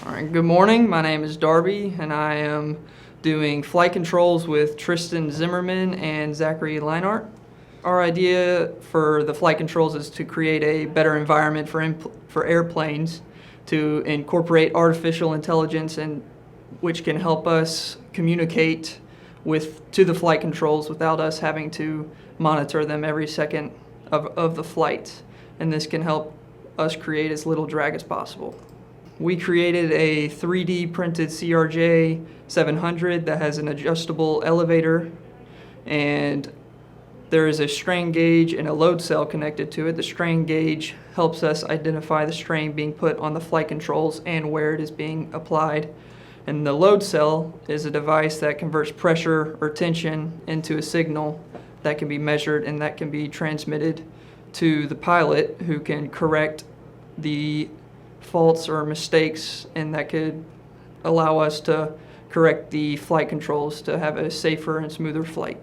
All right, good morning. My name is Darby, and I am doing flight controls with Tristan Zimmerman and Zachary Leinart. Our idea for the flight controls is to create a better environment for airplanes, to incorporate artificial intelligence, and which can help us communicate to the flight controls without us having to monitor them every second of the flight. And this can help us create as little drag as possible. We created a 3D printed CRJ-700 that has an adjustable elevator, and there is a strain gauge and a load cell connected to it. The strain gauge helps us identify the strain being put on the flight controls and where it is being applied. And the load cell is a device that converts pressure or tension into a signal that can be measured and that can be transmitted to the pilot, who can correct the faults or mistakes, and that could allow us to correct the flight controls to have a safer and smoother flight.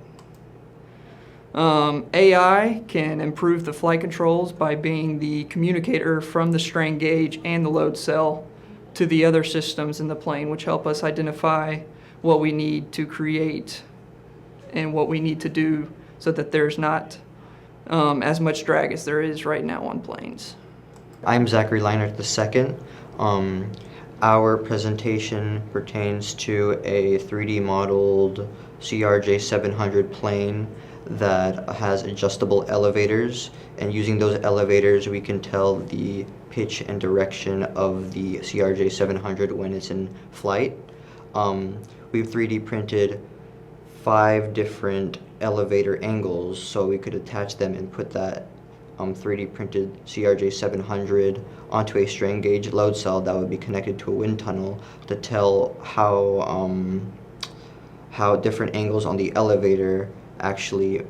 AI can improve the flight controls by being the communicator from the strain gauge and the load cell to the other systems in the plane, which help us identify what we need to create and what we need to do so that there's not as much drag as there is right now on planes. I'm Zachary Leinart II. Our presentation pertains to a 3D modeled CRJ-700 plane that has adjustable elevators, and using those elevators we can tell the pitch and direction of the CRJ-700 when it's in flight. We've 3D printed 5 different elevator angles so we could attach them and put that 3D printed CRJ-700 onto a strain gauge load cell that would be connected to a wind tunnel to tell how different angles on the elevator actually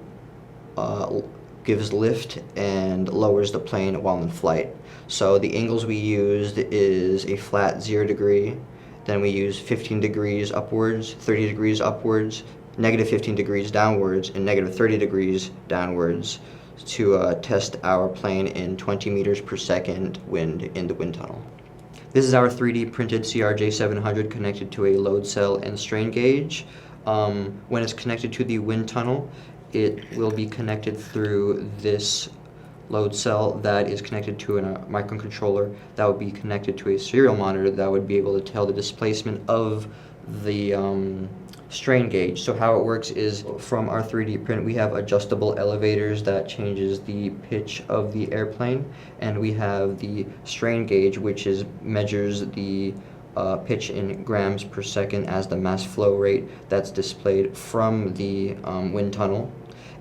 gives lift and lowers the plane while in flight. So the angles we used is a flat 0 degree, then we use 15 degrees upwards, 30 degrees upwards, negative 15 degrees downwards, and negative 30 degrees downwards to test our plane in 20 meters per second wind in the wind tunnel. This is our 3D printed CRJ-700 connected to a load cell and strain gauge. When it's connected to the wind tunnel, it will be connected through this load cell that is connected to a microcontroller that would be connected to a serial monitor that would be able to tell the displacement of the strain gauge. So how it works is, from our 3D print, we have adjustable elevators that changes the pitch of the airplane, and we have the strain gauge, which measures the pitch in grams per second as the mass flow rate that's displayed from the wind tunnel.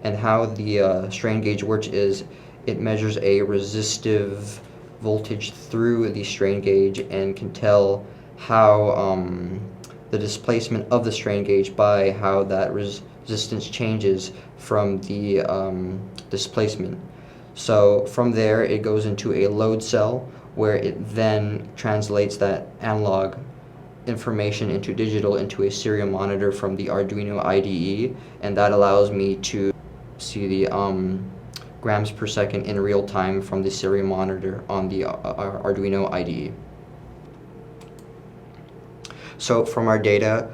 And how the strain gauge works is it measures a resistive voltage through the strain gauge and can tell how the displacement of the strain gauge by how that resistance changes from the displacement. So from there it goes into a load cell where it then translates that analog information into digital into a serial monitor from the Arduino IDE, and that allows me to see the grams per second in real time from the serial monitor on the Arduino IDE. So from our data,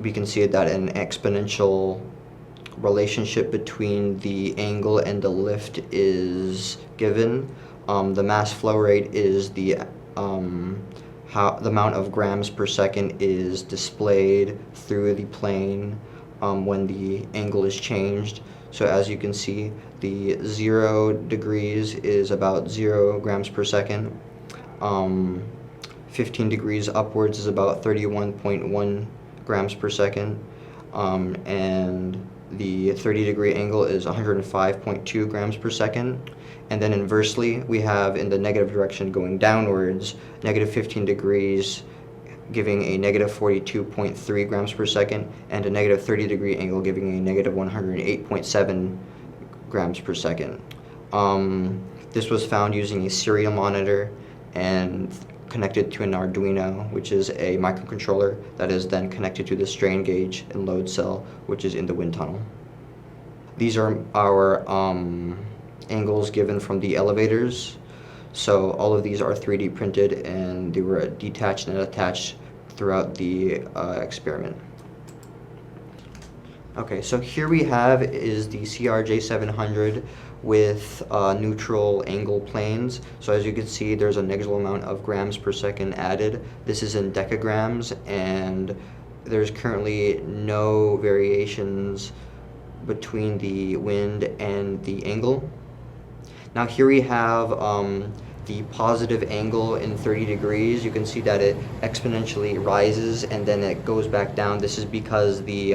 we can see that an exponential relationship between the angle and the lift is given. The mass flow rate is the amount of grams per second is displayed through the plane when the angle is changed. So as you can see, the 0 degrees is about 0 grams per second. 15 degrees upwards is about 31.1 grams per second, and the 30-degree angle is 105.2 grams per second. And then inversely, we have in the negative direction going downwards, negative 15 degrees giving a negative 42.3 grams per second, and a negative 30-degree angle giving a negative 108.7 grams per second. This was found using a serial monitor and connected to an Arduino, which is a microcontroller that is then connected to the strain gauge and load cell, which is in the wind tunnel. These are our angles given from the elevators. So all of these are 3D printed, and they were detached and attached throughout the experiment. Okay, so here we have is the CRJ-700 with neutral angle planes. So as you can see, there's a negligible amount of grams per second added. This is in decagrams, and there's currently no variations between the wind and the angle. Now here we have the positive angle in 30 degrees. You can see that it exponentially rises and then it goes back down. This is because the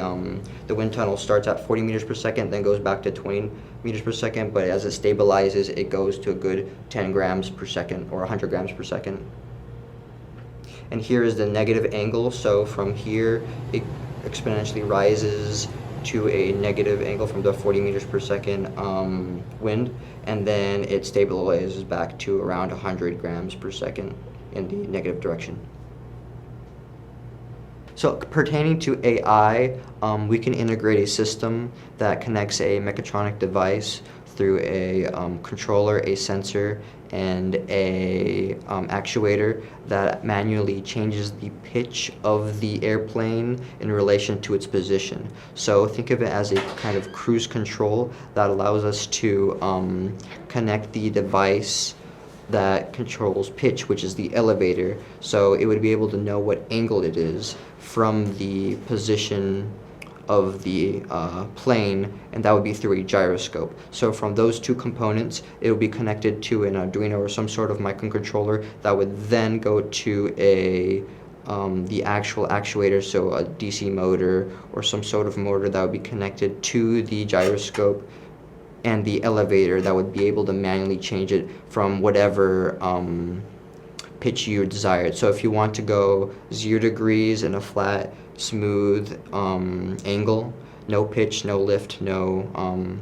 wind tunnel starts at 40 meters per second, then goes back to 20 meters per second, but as it stabilizes, it goes to a good 10 grams per second or 100 grams per second. And here is the negative angle. So from here, it exponentially rises to a negative angle from the 40 meters per second wind, and then it stabilizes back to around 100 grams per second in the negative direction. So pertaining to AI, we can integrate a system that connects a mechatronic device through a controller, a sensor, and a actuator that manually changes the pitch of the airplane in relation to its position. So think of it as a kind of cruise control that allows us to connect the device that controls pitch, which is the elevator. So it would be able to know what angle it is from the position of the plane, and that would be through a gyroscope. So from those two components, it would be connected to an Arduino or some sort of microcontroller that would then go to the actual actuator, so a DC motor or some sort of motor that would be connected to the gyroscope, and the elevator that would be able to manually change it from whatever pitch you desired. So if you want to go 0 degrees in a flat, smooth angle, no pitch, no lift, no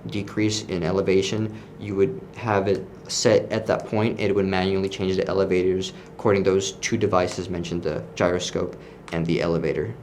decrease in elevation, you would have it set at that point. It would manually change the elevators according to those two devices mentioned, the gyroscope and the elevator.